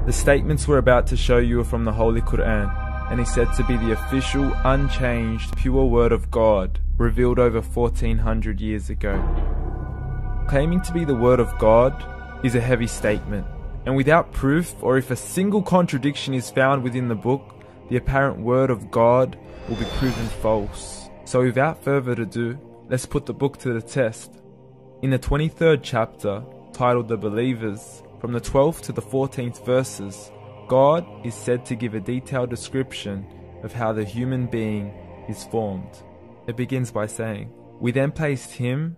The statements we're about to show you are from the Holy Quran, and is said to be the official, unchanged, pure word of God, revealed over 1400 years ago. Claiming to be the word of God is a heavy statement, and without proof, or if a single contradiction is found within the book, the apparent word of God will be proven false. So without further ado, let's put the book to the test. In the 23rd chapter, titled The Believers, from the 12th to the 14th verses, God is said to give a detailed description of how the human being is formed. It begins by saying, "We then placed him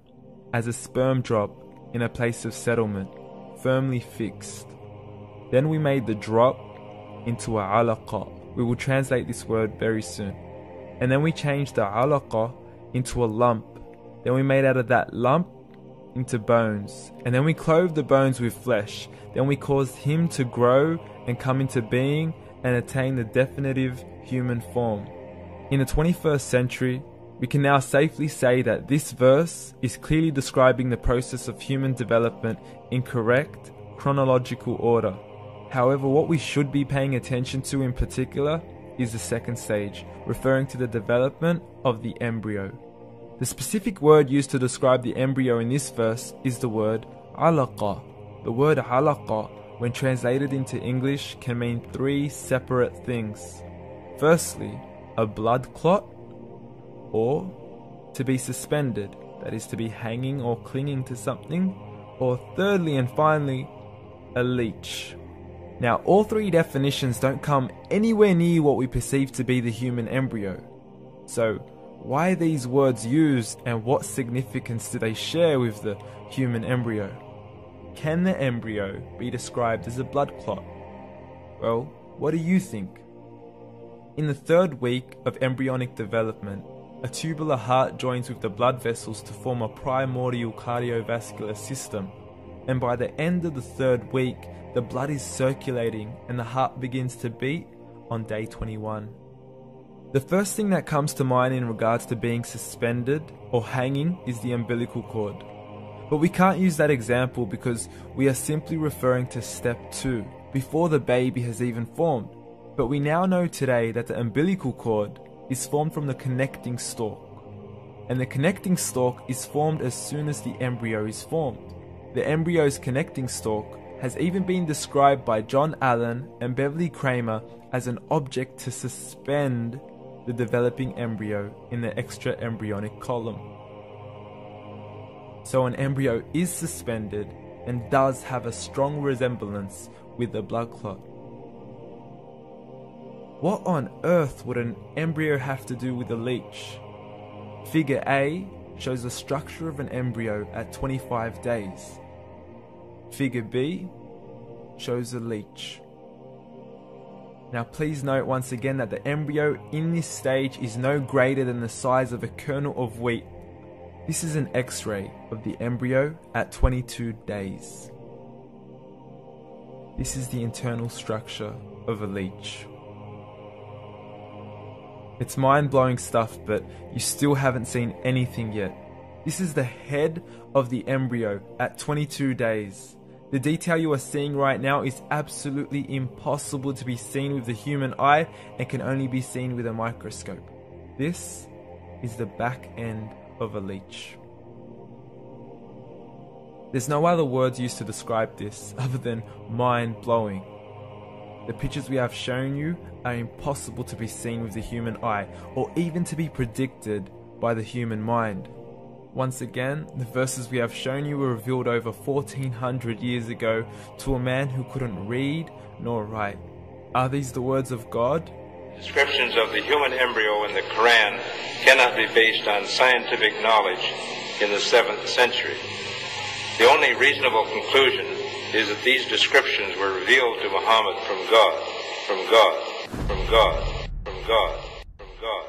as a sperm drop in a place of settlement, firmly fixed. Then we made the drop into a alaqa." We will translate this word very soon. "And then we changed the alaqa into a lump. Then we made out of that lump into bones. And then we clothed the bones with flesh. Then we caused him to grow and come into being and attain the definitive human form." In the 21st century, we can now safely say that this verse is clearly describing the process of human development in correct chronological order. However, what we should be paying attention to in particular is the second stage, referring to the development of the embryo. The specific word used to describe the embryo in this verse is the word alaqa. The word alaqa, when translated into English, can mean three separate things. Firstly, a blood clot, or to be suspended, that is to be hanging or clinging to something, or thirdly and finally, a leech. Now, all three definitions don't come anywhere near what we perceive to be the human embryo. So, why are these words used, and what significance do they share with the human embryo? Can the embryo be described as a blood clot? Well, what do you think? In the 3rd week of embryonic development, a tubular heart joins with the blood vessels to form a primordial cardiovascular system, and by the end of the 3rd week, the blood is circulating and the heart begins to beat on day 21. The first thing that comes to mind in regards to being suspended or hanging is the umbilical cord. But we can't use that example because we are simply referring to step 2, before the baby has even formed. But we now know today that the umbilical cord is formed from the connecting stalk. And the connecting stalk is formed as soon as the embryo is formed. The embryo's connecting stalk has even been described by John Allen and Beverly Kramer as an object to suspend the developing embryo in the extra-embryonic column. So an embryo is suspended and does have a strong resemblance with a blood clot. What on earth would an embryo have to do with a leech? Figure A shows the structure of an embryo at 25 days. Figure B shows a leech. Now please note once again that the embryo in this stage is no greater than the size of a kernel of wheat. This is an X-ray of the embryo at 22 days. This is the internal structure of a leech. It's mind-blowing stuff, but you still haven't seen anything yet. This is the head of the embryo at 22 days. The detail you are seeing right now is absolutely impossible to be seen with the human eye and can only be seen with a microscope. This is the back end of a leech. There's no other words used to describe this other than mind-blowing. The pictures we have shown you are impossible to be seen with the human eye or even to be predicted by the human mind. Once again, the verses we have shown you were revealed over 1400 years ago to a man who couldn't read nor write. Are these the words of God? Descriptions of the human embryo in the Quran cannot be based on scientific knowledge in the 7th century. The only reasonable conclusion is that these descriptions were revealed to Muhammad from God, from God, from God, from God, from God.